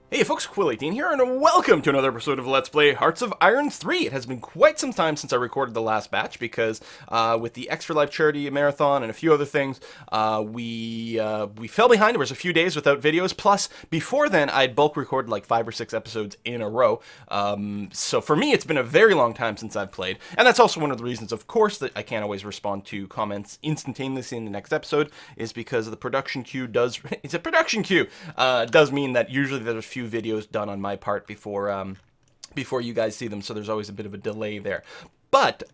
Hey folks, Quill18 here, and welcome to another episode of Let's Play Hearts of Iron 3. It has been quite some time since I recorded the last batch, because with the Extra Life Charity Marathon and a few other things, we fell behind. There was a few days without videos, plus before then I'd bulk recorded like 5 or 6 episodes in a row. So for me, it's been a very long time since I've played, and that's also one of the reasons, of course, that I can't always respond to comments instantaneously in the next episode, is because the production queue does, it's a production queue, does mean that usually there's a few videos done on my part before you guys see them, so there's always a bit of a delay there. But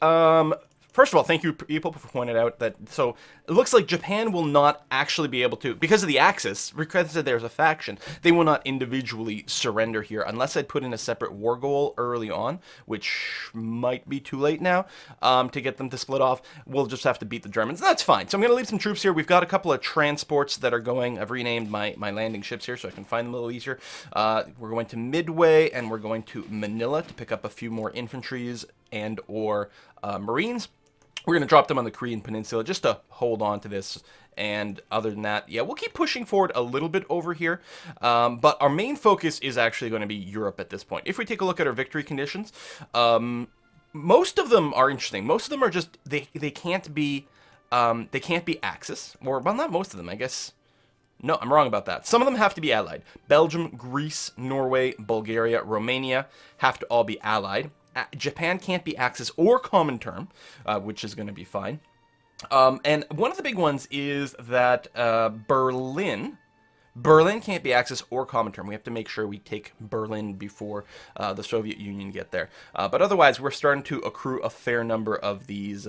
first of all, thank you people for pointing out that, so it looks like Japan will not actually be able to, because of the Axis, because there's a faction, they will not individually surrender here unless I put in a separate war goal early on, which might be too late now to get them to split off. We'll just have to beat the Germans. That's fine. So I'm going to leave some troops here. We've got a couple of transports that are going. I've renamed my landing ships here so I can find them a little easier. We're going to Midway, and we're going to Manila to pick up a few more infantries and or Marines. We're going to drop them on the Korean Peninsula just to hold on to this. And other than that, yeah, we'll keep pushing forward a little bit over here. But our main focus is actually going to be Europe at this point. If we take a look at our victory conditions, most of them are interesting. Most of them are just, they can't be Axis. Or, well, not most of them, I guess. No, I'm wrong about that. Some of them have to be allied. Belgium, Greece, Norway, Bulgaria, Romania have to all be allied. Japan can't be Axis or Common Term, which is going to be fine. And one of the big ones is that Berlin can't be Axis or Common Term. We have to make sure we take Berlin before the Soviet Union get there. But otherwise, we're starting to accrue a fair number of these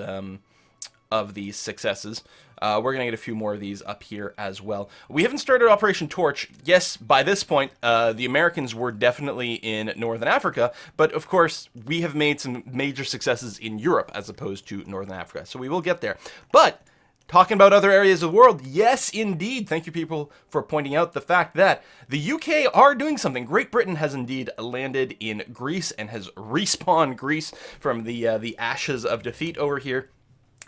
successes. We're going to get a few more of these up here as well. We haven't started Operation Torch. Yes, by this point, the Americans were definitely in Northern Africa, but of course, we have made some major successes in Europe as opposed to Northern Africa, so we will get there. But talking about other areas of the world, yes, indeed. Thank you, people, for pointing out the fact that the UK are doing something. Great Britain has indeed landed in Greece and has respawned Greece from the ashes of defeat over here.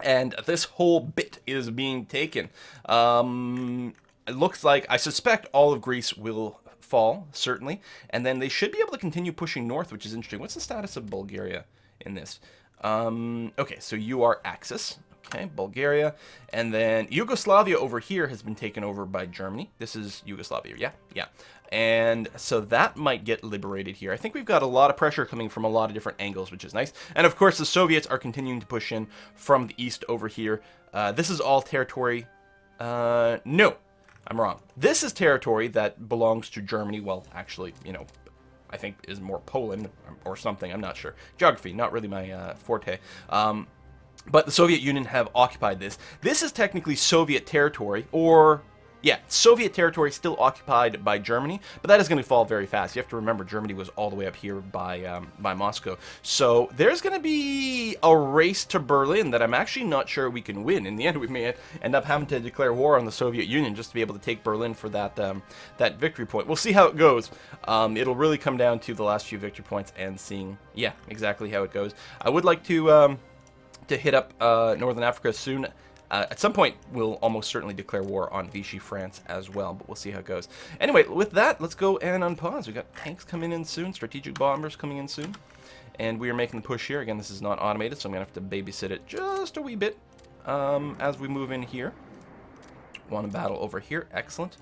And this whole bit is being taken. It looks like, I suspect all of Greece will fall, certainly. And then they should be able to continue pushing north, which is interesting. What's the status of Bulgaria in this? Okay, so you are Axis. Okay, Bulgaria. And then Yugoslavia over here has been taken over by Germany. This is Yugoslavia, yeah? Yeah. And so that might get liberated here. I think we've got a lot of pressure coming from a lot of different angles, which is nice. And of course, the Soviets are continuing to push in from the east over here. This is all territory. No, I'm wrong. This is territory that belongs to Germany. Well, actually, you know, I think is more Poland or something. I'm not sure. Geography, not really my forte. But the Soviet Union have occupied this. This is technically Soviet territory, or, yeah, Soviet territory still occupied by Germany, but that is going to fall very fast. You have to remember Germany was all the way up here by Moscow. So there's going to be a race to Berlin that I'm actually not sure we can win. In the end, we may end up having to declare war on the Soviet Union just to be able to take Berlin for that that victory point. We'll see how it goes. It'll really come down to the last few victory points and seeing, yeah, exactly how it goes. I would like to hit up Northern Africa soon. At some point, we'll almost certainly declare war on Vichy France as well, but we'll see how it goes. Anyway, with that, let's go and unpause. We've got tanks coming in soon, strategic bombers coming in soon, and we are making the push here. Again, this is not automated, so I'm going to have to babysit it just a wee bit as we move in here. Want to battle over here, excellent,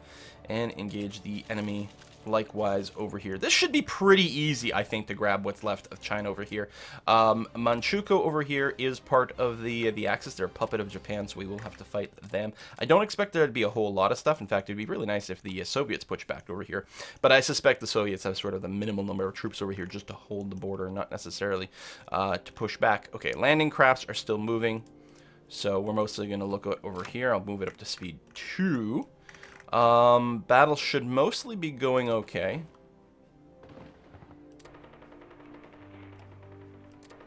and engage the enemy likewise over here. This should be pretty easy, I think, to grab what's left of China over here. Manchukuo over here is part of the Axis. They're a puppet of Japan, so we will have to fight them. I don't expect there to be a whole lot of stuff. In fact, it'd be really nice if the Soviets push back over here. But I suspect the Soviets have sort of the minimal number of troops over here just to hold the border, not necessarily to push back. Okay, landing crafts are still moving, so we're mostly going to look over here. I'll move it up to speed 2. Battle should mostly be going okay.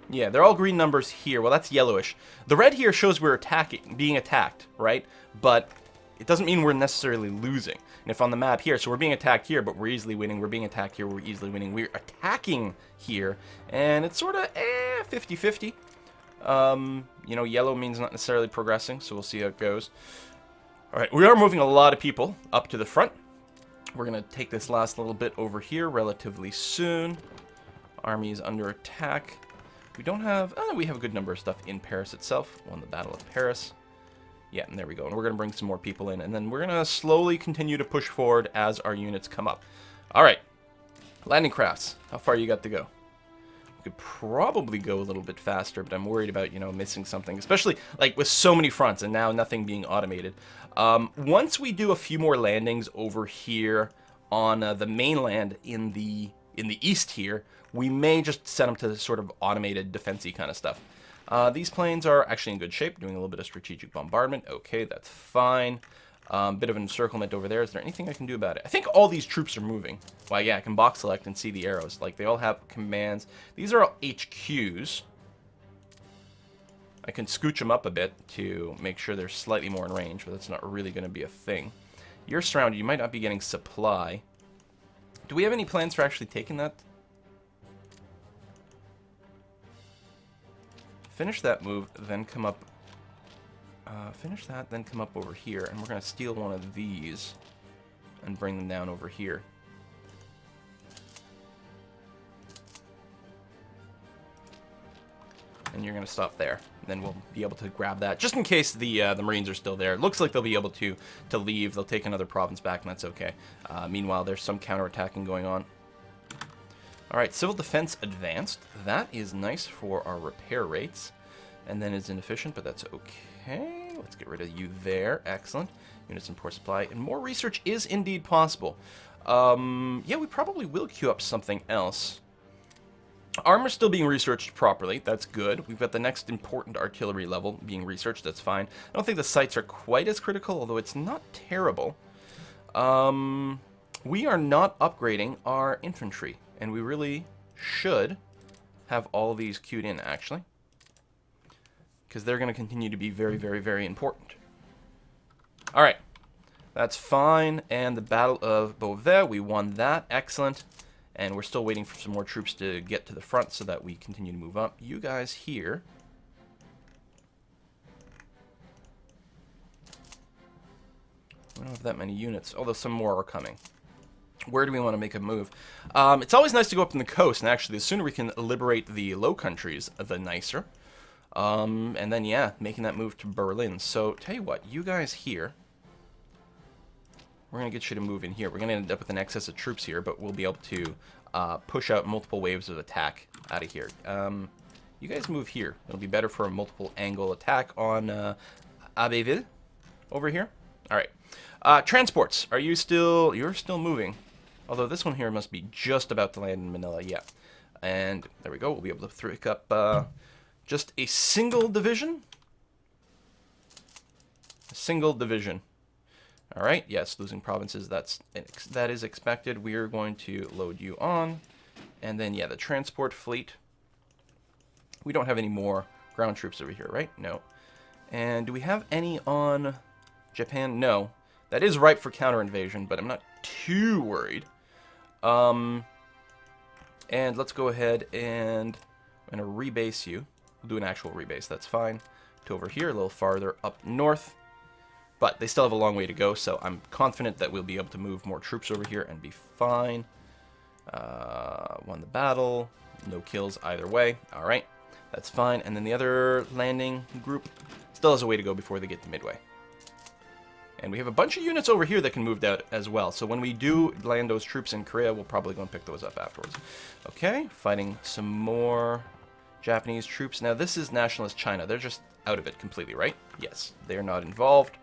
Yeah, they're all green numbers here. Well, that's yellowish. The red here shows we're being attacked, right? But it doesn't mean we're necessarily losing. And if on the map here, so we're being attacked here, but we're easily winning. We're being attacked here, we're easily winning. We're attacking here, and it's sort of 50-50. You know, yellow means not necessarily progressing, so we'll see how it goes. All right, we are moving a lot of people up to the front. We're going to take this last little bit over here relatively soon. Army is under attack. We don't have... we have a good number of stuff in Paris itself. Won the Battle of Paris. Yeah, and there we go. And we're going to bring some more people in. And then we're going to slowly continue to push forward as our units come up. All right. Landing crafts. How far you got to go? We could probably go a little bit faster, but I'm worried about, you know, missing something. Especially, like, with so many fronts and now nothing being automated. Once we do a few more landings over here on the mainland in the east here, we may just set them to sort of automated defense-y kind of stuff. These planes are actually in good shape, doing a little bit of strategic bombardment. Okay, that's fine. Bit of an encirclement over there. Is there anything I can do about it? I think all these troops are moving. Well, yeah, I can box select and see the arrows. Like, they all have commands. These are all HQs. I can scooch them up a bit to make sure they're slightly more in range, but that's not really going to be a thing. You're surrounded. You might not be getting supply. Do we have any plans for actually taking that? Finish that move, then come up. Finish that, then come up over here, and we're going to steal one of these and bring them down over here. And you're going to stop there. Then we'll be able to grab that, just in case the Marines are still there. It looks like they'll be able to leave. They'll take another province back, and that's okay. Meanwhile, there's some counterattacking going on. All right, civil defense advanced. That is nice for our repair rates, and then is inefficient, but that's okay. Let's get rid of you there. Excellent. Units in poor supply, and more research is indeed possible. Yeah, we probably will queue up something else. Armor's still being researched properly. That's good. We've got the next important artillery level being researched. That's fine. I don't think the sights are quite as critical, although it's not terrible. We are not upgrading our infantry, and we really should have all of these queued in, actually, because they're going to continue to be very, very, very important. All right. That's fine. And the Battle of Beauvais, we won that. Excellent. And we're still waiting for some more troops to get to the front so that we continue to move up. You guys here. We don't have that many units, although some more are coming. Where do we want to make a move? It's always nice to go up on the coast, and actually the sooner we can liberate the Low Countries, the nicer. And then, yeah, making that move to Berlin. So, tell you what, you guys here, we're going to get you to move in here. We're going to end up with an excess of troops here, but we'll be able to push out multiple waves of attack out of here. You guys move here. It'll be better for a multiple angle attack on Abbeville over here. All right. Transports. Are you still... You're still moving. Although this one here must be just about to land in Manila. Yeah. And there we go. We'll be able to pick up just a single division. A single division. All right, yes, losing provinces, that is expected. We are going to load you on. And then, yeah, the transport fleet. We don't have any more ground troops over here, right? No. And do we have any on Japan? No. That is ripe for counter-invasion, but I'm not too worried. And let's go ahead and I'm going to rebase you. We'll do an actual rebase, that's fine. To over here, a little farther up north. But they still have a long way to go, so I'm confident that we'll be able to move more troops over here and be fine. Won the battle. No kills either way. All right, that's fine. And then the other landing group still has a way to go before they get to Midway. And we have a bunch of units over here that can move out as well. So when we do land those troops in Korea, we'll probably go and pick those up afterwards. Okay, fighting some more Japanese troops. Now, this is Nationalist China. They're just out of it completely, right? Yes, they're not involved.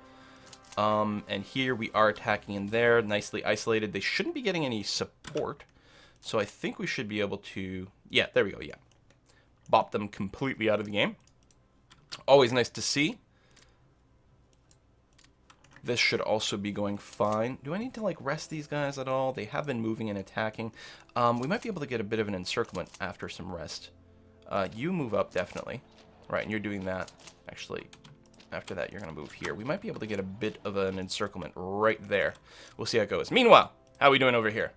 And here we are attacking in there, nicely isolated. They shouldn't be getting any support, so I think we should be able to... Yeah, there we go, yeah. Bop them completely out of the game. Always nice to see. This should also be going fine. Do I need to, like, rest these guys at all? They have been moving and attacking. We might be able to get a bit of an encirclement after some rest. You move up, definitely. Right, and you're doing that. Actually... After that, you're going to move here. We might be able to get a bit of an encirclement right there. We'll see how it goes. Meanwhile, how are we doing over here?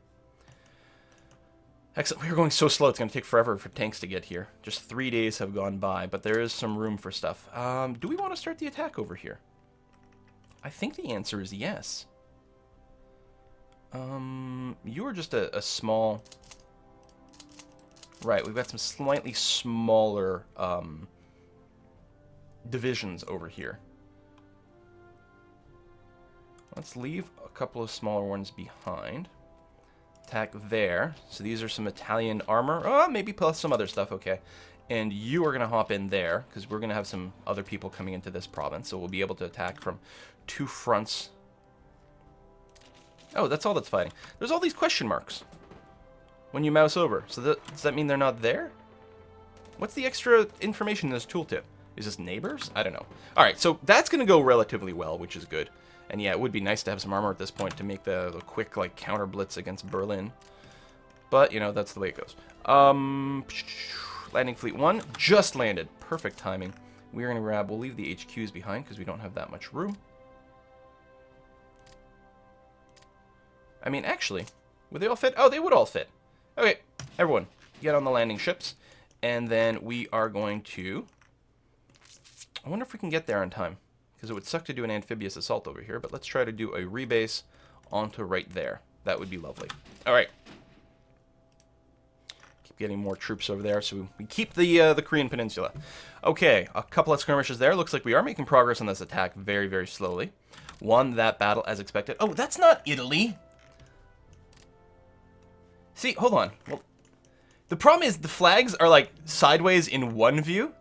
Excellent. We're going so slow, it's going to take forever for tanks to get here. Just 3 days have gone by, but there is some room for stuff. Do we want to start the attack over here? I think the answer is yes. You are just a small... Right, we've got some slightly smaller divisions over here. Let's leave a couple of smaller ones behind. Attack there. So these are some Italian armor. Oh, maybe plus some other stuff. Okay. And you are going to hop in there, because we're going to have some other people coming into this province. So we'll be able to attack from 2 fronts. Oh, that's all that's fighting. There's all these question marks when you mouse over. So does that mean they're not there? What's the extra information in this tooltip? Is this neighbors? I don't know. All right, so that's going to go relatively well, which is good. And yeah, it would be nice to have some armor at this point to make the quick, like, counter blitz against Berlin. But, you know, that's the way it goes. Landing Fleet 1 just landed. Perfect timing. We're going to grab... We'll leave the HQs behind because we don't have that much room. I mean, actually, would they all fit? Oh, they would all fit. Okay, everyone, get on the landing ships. And then we are going to... I wonder if we can get there on time. Because it would suck to do an amphibious assault over here. But let's try to do a rebase onto right there. That would be lovely. All right. Keep getting more troops over there. So we keep the Korean Peninsula. Okay, a couple of skirmishes there. Looks like we are making progress on this attack very, very slowly. Won that battle as expected. Oh, that's not Italy. See, hold on. Well, the problem is the flags are like sideways in one view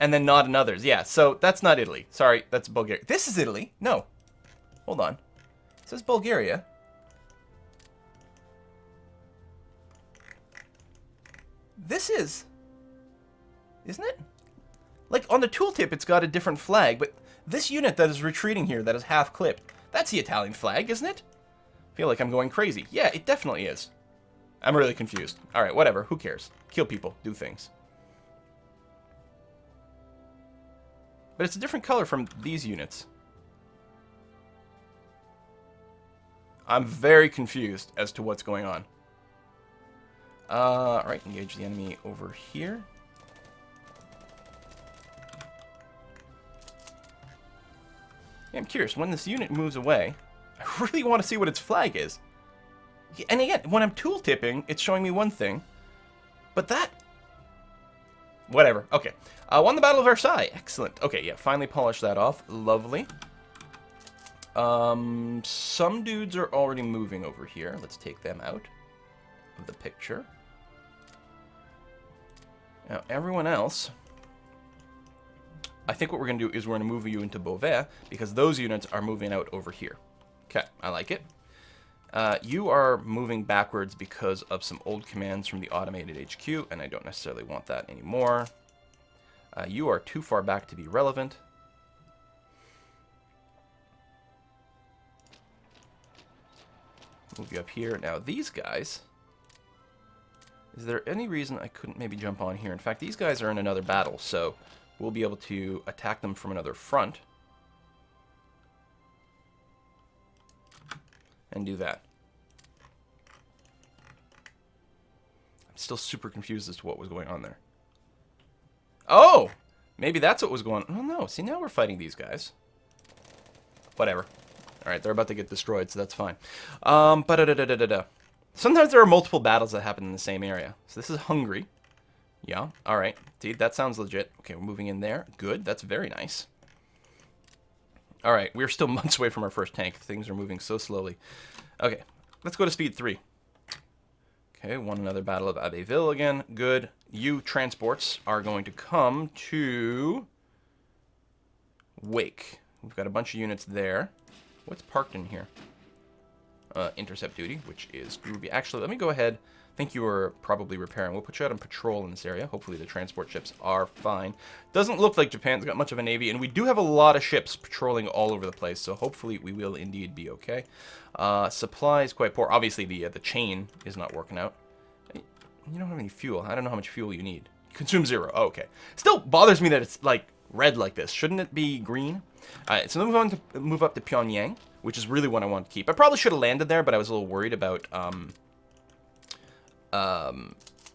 and then not in others. Yeah, so that's not Italy. Sorry, that's Bulgaria. This is Italy. No. Hold on. It says Bulgaria. This is... Isn't it? Like, on the tooltip, it's got a different flag, but this unit that is retreating here, that is half clipped, that's the Italian flag, isn't it? I feel like I'm going crazy. Yeah, it definitely is. I'm really confused. Alright, whatever. Who cares? Kill people. Do things. But it's a different color from these units. I'm very confused as to what's going on. Alright, engage the enemy over here. Yeah, I'm curious. When this unit moves away, I really want to see what its flag is. And again, when I'm tooltipping, it's showing me one thing. But that... Whatever. Okay. Won the Battle of Versailles. Excellent. Okay, yeah, finally polished that off. Lovely. Some dudes are already moving over here. Let's take them out of the picture. Now, everyone else... I think what we're going to do is we're going to move you into Beauvais, because those units are moving out over here. Okay, I like it. You are moving backwards because of some old commands from the automated HQ, and I don't necessarily want that anymore. You are too far back to be relevant. Move you up here. Now, these guys... Is there any reason I couldn't maybe jump on here? In fact, these guys are in another battle, so we'll be able to attack them from another front. And do that. I'm still super confused as to what was going on there. Oh! Maybe that's what was going on. Oh, no. See, now we're fighting these guys. Whatever. Alright, they're about to get destroyed, so that's fine. Sometimes there are multiple battles that happen in the same area. So this is Hungary. Yeah, alright. See, that sounds legit. Okay, we're moving in there. Good, that's very nice. Alright, we're still months away from our first tank. Things are moving so slowly. Okay, let's go to speed 3. Okay, won another battle of Abbeville again. Good. You transports are going to come to Wake. We've got a bunch of units there. What's parked in here? Intercept duty, which is groovy. Actually, let me go ahead. I think you were probably repairing. We'll put you out on patrol in this area. Hopefully the transport ships are fine. Doesn't look like Japan's got much of a navy, and we do have a lot of ships patrolling all over the place, so hopefully we will indeed be okay. Supply is quite poor. Obviously the chain is not working out. You don't have any fuel. I don't know how much fuel you need. Consume 0. Oh, okay. Still bothers me that it's like red like this. Shouldn't it be green? Alright, so then move up to Pyongyang, which is really what I want to keep. I probably should have landed there, but I was a little worried about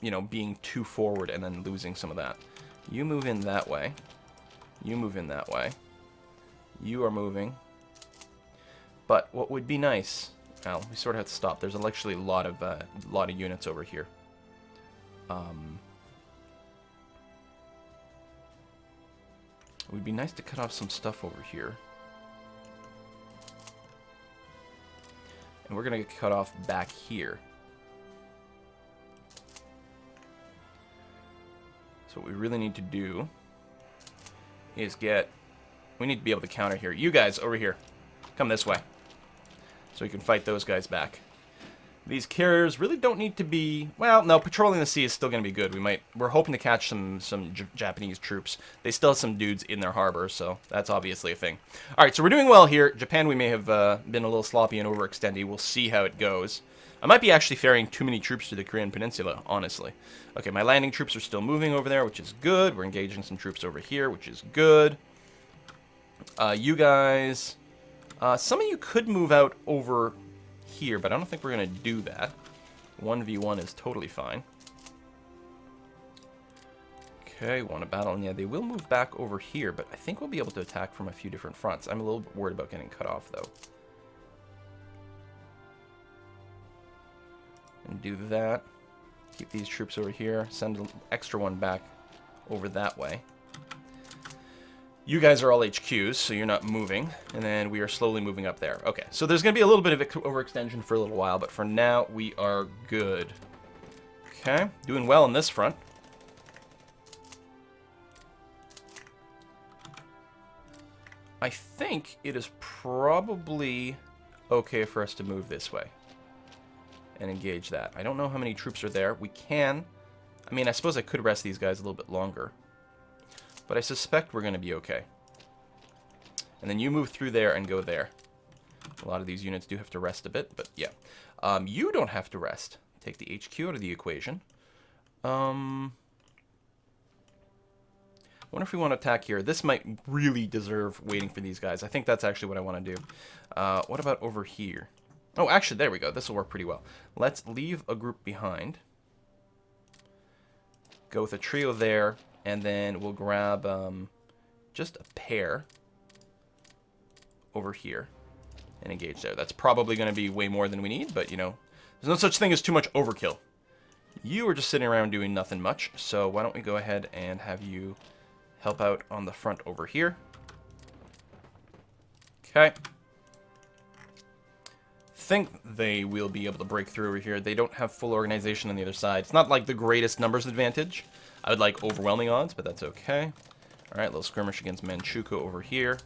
you know, being too forward and then losing some of that. You move in that way. You move in that way. You are moving. But what would be nice, Well, we sort of have to stop. There's actually a lot of units over here. It would be nice to cut off some stuff over here. And we're going to get cut off back here. So what we really need to do is we need to be able to counter here. You guys, over here. Come this way. So we can fight those guys back. These carriers really don't need to be... Well, no, patrolling the sea is still going to be good. We're hoping to catch some Japanese troops. They still have some dudes in their harbor, so that's obviously a thing. All right, so we're doing well here. Japan, we may have been a little sloppy and overextended. We'll see how it goes. I might be actually ferrying too many troops to the Korean Peninsula, honestly. Okay, my landing troops are still moving over there, which is good. We're engaging some troops over here, which is good. You guys... some of you could move out over here, but I don't think we're going to do that. 1v1 is totally fine. Okay, want a battle. And yeah, they will move back over here, but I think we'll be able to attack from a few different fronts. I'm a little bit worried about getting cut off, though. And do that. Keep these troops over here. Send an extra one back over that way. You guys are all HQs, so you're not moving, and then we are slowly moving up there. Okay, so there's going to be a little bit of overextension for a little while, but for now, we are good. Okay, doing well on this front. I think it is probably okay for us to move this way and engage that. I don't know how many troops are there. We can. I mean, I suppose I could rest these guys a little bit longer. But I suspect we're going to be okay. And then you move through there and go there. A lot of these units do have to rest a bit, but yeah. You don't have to rest. Take the HQ out of the equation. Wonder if we want to attack here. This might really deserve waiting for these guys. I think that's actually what I want to do. What about over here? Oh, actually, there we go. This will work pretty well. Let's leave a group behind. Go with a trio there. And then we'll grab just a pair over here and engage there. That's probably going to be way more than we need, but, you know, there's no such thing as too much overkill. You are just sitting around doing nothing much, so why don't we go ahead and have you help out on the front over here. Okay. Think they will be able to break through over here. They don't have full organization on the other side. It's not like the greatest numbers advantage. I would like overwhelming odds, but that's okay. Alright, little skirmish against Manchukuo over here.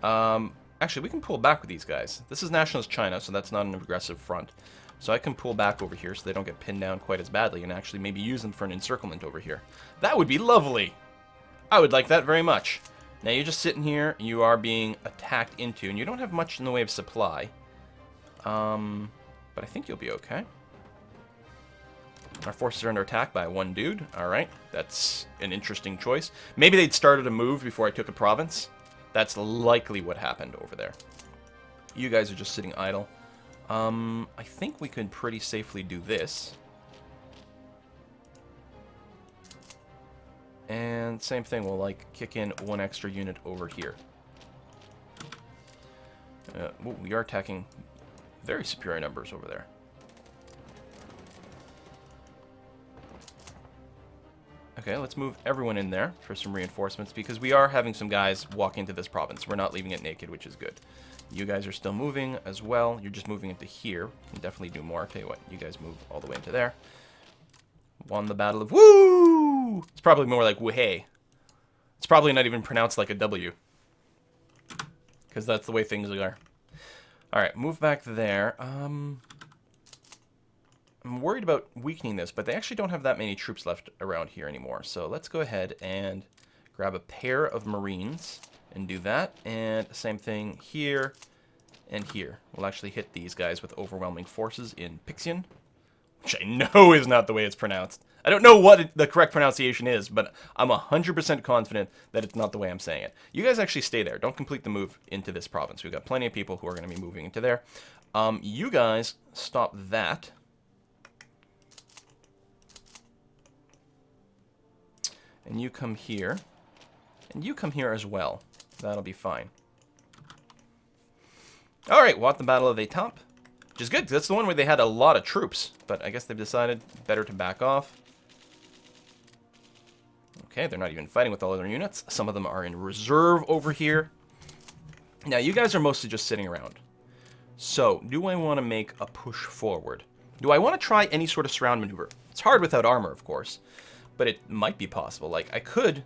Actually, we can pull back with these guys. This is Nationalist China, so that's not an aggressive front. So I can pull back over here so they don't get pinned down quite as badly and actually maybe use them for an encirclement over here. That would be lovely! I would like that very much. Now you're just sitting here, you are being attacked into, and you don't have much in the way of supply. But I think you'll be okay. Our forces are under attack by one dude. Alright, that's an interesting choice. Maybe they'd started a move before I took a province. That's likely what happened over there. You guys are just sitting idle. I think we could pretty safely do this. And same thing, we'll like kick in one extra unit over here. We are attacking very superior numbers over there. Okay, let's move everyone in there for some reinforcements because we are having some guys walk into this province. We're not leaving it naked, which is good. You guys are still moving as well. You're just moving into here. Can definitely do more. I'll tell you what, you guys move all the way into there. Won the Battle of Woo! It's probably more like Woo-hey. It's probably not even pronounced like a W. Because that's the way things are. Alright, move back there. I'm worried about weakening this, but they actually don't have that many troops left around here anymore. So let's go ahead and grab a pair of Marines and do that. And same thing here and here. We'll actually hit these guys with overwhelming forces in Pixian, which I know is not the way it's pronounced. I don't know what the correct pronunciation is, but I'm 100% confident that it's not the way I'm saying it. You guys actually stay there. Don't complete the move into this province. We've got plenty of people who are going to be moving into there. You guys stop that. And you come here. And you come here as well. That'll be fine. All right, want the Battle of Étampes, which is good, 'cause that's the one where they had a lot of troops, but I guess they've decided better to back off. Okay, they're not even fighting with all their units. Some of them are in reserve over here. Now, you guys are mostly just sitting around. So, do I want to make a push forward? Do I want to try any sort of surround maneuver? It's hard without armor, of course, but it might be possible. Like, I could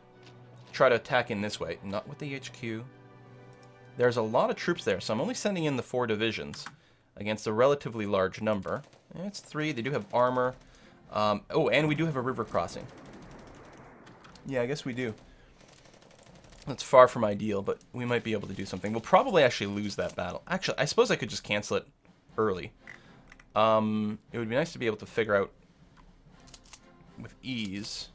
try to attack in this way. Not with the HQ. There's a lot of troops there, so I'm only sending in the 4 divisions against a relatively large number. It's 3. They do have armor. Oh, and we do have a river crossing. Yeah, I guess we do. That's far from ideal, but we might be able to do something. We'll probably actually lose that battle. Actually, I suppose I could just cancel it early. It would be nice to be able to figure out with ease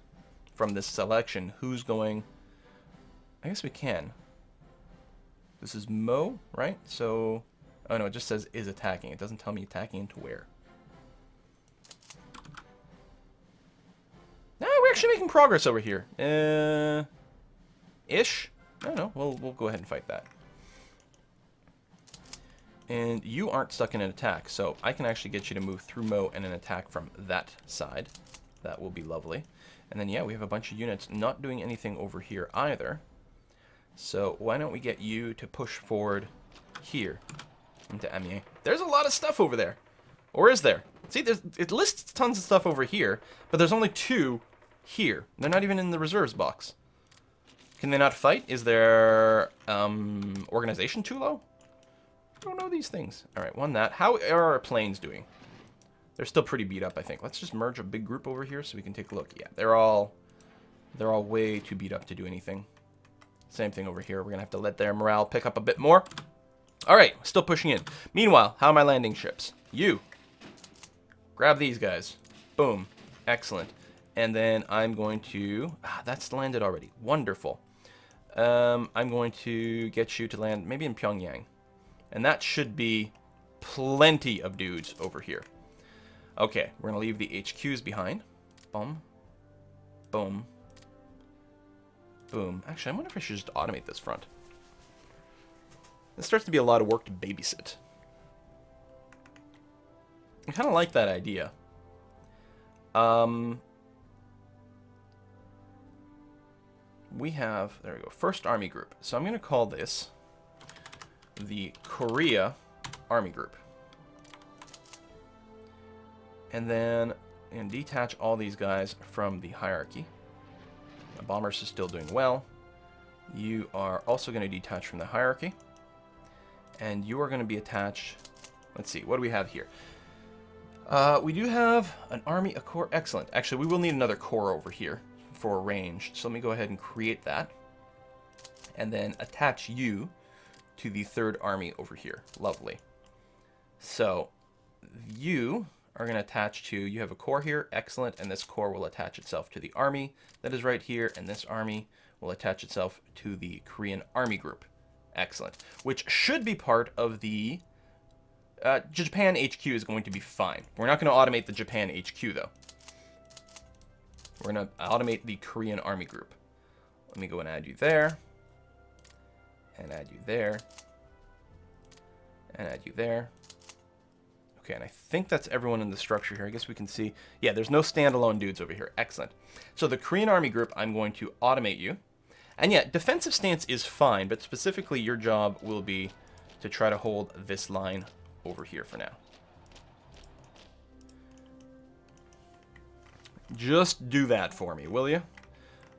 from this selection who's going... I guess we can. This is Mo, right? So... Oh no, it just says is attacking. It doesn't tell me attacking into where. No, we're actually making progress over here. Ish? I don't know. We'll go ahead and fight that. And you aren't stuck in an attack, so I can actually get you to move through Mo and an attack from that side. That will be lovely. And then, yeah, we have a bunch of units not doing anything over here either. So why don't we get you to push forward here into Amiens. There's a lot of stuff over there. Or is there? See, it lists tons of stuff over here, but there's only 2 here. They're not even in the reserves box. Can they not fight? Is their organization too low? I don't know these things. All right, won that. How are our planes doing? They're still pretty beat up, I think. Let's just merge a big group over here so we can take a look. Yeah, they're all way too beat up to do anything. Same thing over here. We're going to have to let their morale pick up a bit more. All right, still pushing in. Meanwhile, how am I landing ships? You. Grab these guys. Boom. Excellent. And then I'm going to... that's landed already. Wonderful. I'm going to get you to land maybe in Pyongyang. And that should be plenty of dudes over here. Okay, we're going to leave the HQs behind. Boom. Boom. Boom. Actually, I wonder if I should just automate this front. This starts to be a lot of work to babysit. I kind of like that idea. We have, there we go, First Army Group. So I'm going to call this the Korea Army Group. And then and detach all these guys from the hierarchy. The Bombers is still doing well. You are also going to detach from the hierarchy. And you are going to be attached... Let's see, what do we have here? We do have an army, a corps. Excellent. Actually, we will need another corps over here for range. So let me go ahead and create that. And then attach you to the 3rd Army over here. Lovely. So you are going to attach to... You have a corps here. Excellent. And this corps will attach itself to the army that is right here. And this army will attach itself to the Korean Army Group. Excellent. Which should be part of the... Japan HQ is going to be fine. We're not going to automate the Japan HQ, though. We're going to automate the Korean Army Group. Let me go and add you there. And add you there. And add you there. Okay, and I think that's everyone in the structure here. I guess we can see... Yeah, there's no standalone dudes over here. Excellent. So the Korean Army Group, I'm going to automate you. And yeah, defensive stance is fine, but specifically your job will be to try to hold this line over here for now. Just do that for me, will you?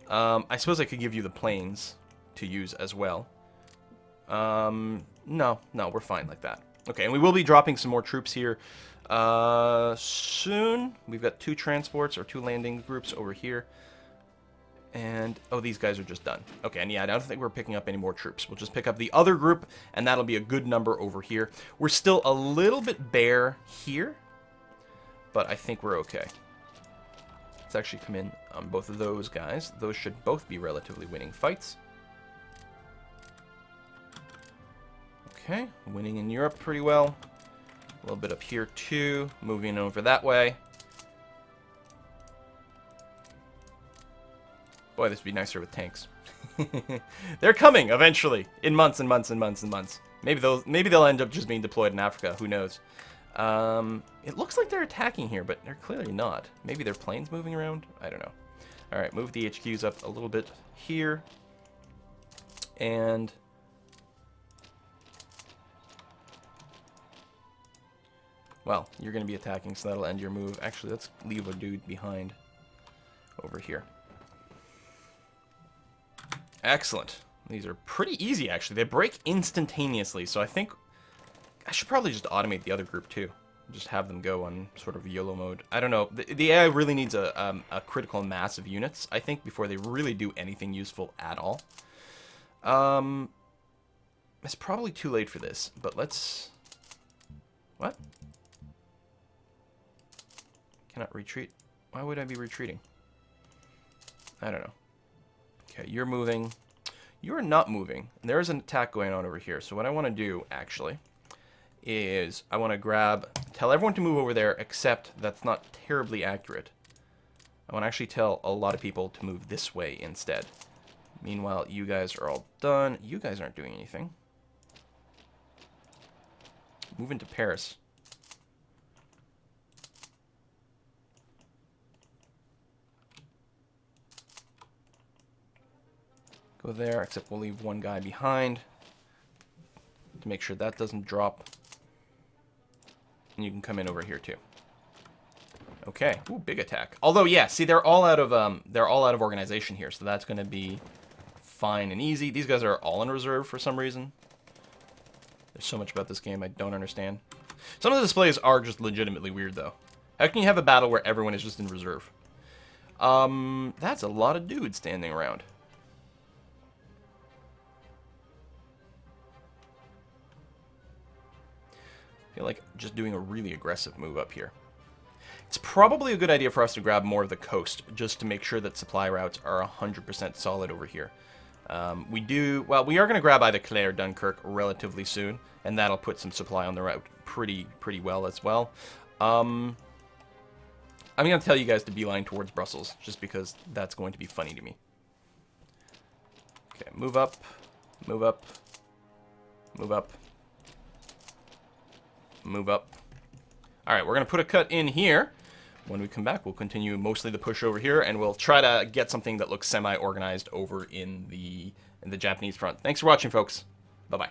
I suppose I could give you the planes to use as well. No, we're fine like that. Okay, and we will be dropping some more troops here soon. We've got 2 transports or 2 landing groups over here. And, oh, these guys are just done. Okay, and yeah, I don't think we're picking up any more troops. We'll just pick up the other group, and that'll be a good number over here. We're still a little bit bare here, but I think we're okay. Let's actually come in on both of those guys. Those should both be relatively winning fights. Okay, winning in Europe pretty well. A little bit up here, too. Moving over that way. Boy, this would be nicer with tanks. They're coming, eventually. In months and months and months and months. Maybe they'll end up just being deployed in Africa. Who knows? It looks like they're attacking here, but they're clearly not. Maybe their planes moving around? I don't know. All right, move the HQs up a little bit here. And well, you're going to be attacking, so that'll end your move. Actually, let's leave a dude behind over here. Excellent. These are pretty easy, actually. They break instantaneously, so I think I should probably just automate the other group, too. Just have them go on sort of YOLO mode. I don't know. The AI really needs a critical mass of units, I think, before they really do anything useful at all. It's probably too late for this, but let's... What? Cannot retreat? Why would I be retreating? I don't know. Okay, you're moving. You're not moving. There is an attack going on over here. So what I want to do, actually, is I want to tell everyone to move over there, except that's not terribly accurate. I want to actually tell a lot of people to move this way instead. Meanwhile, you guys are all done. You guys aren't doing anything. Move into Paris. Go there, except we'll leave one guy behind to make sure that doesn't drop. And you can come in over here too. Okay. Ooh, big attack. Although, yeah, see, they're all out of organization here, so that's going to be fine and easy. These guys are all in reserve for some reason. There's so much about this game I don't understand. Some of the displays are just legitimately weird, though. How can you have a battle where everyone is just in reserve? That's a lot of dudes standing around. I feel like just doing a really aggressive move up here. It's probably a good idea for us to grab more of the coast, just to make sure that supply routes are 100% solid over here. We are going to grab either Calais or Dunkirk relatively soon, and that'll put some supply on the route pretty well as well. I'm going to tell you guys to beeline towards Brussels, just because that's going to be funny to me. Okay, move up, move up, move up, move up. All right, we're going to put a cut in here. When we come back, we'll continue mostly the push over here, and we'll try to get something that looks semi-organized over in the Japanese front. Thanks for watching, folks. Bye-bye.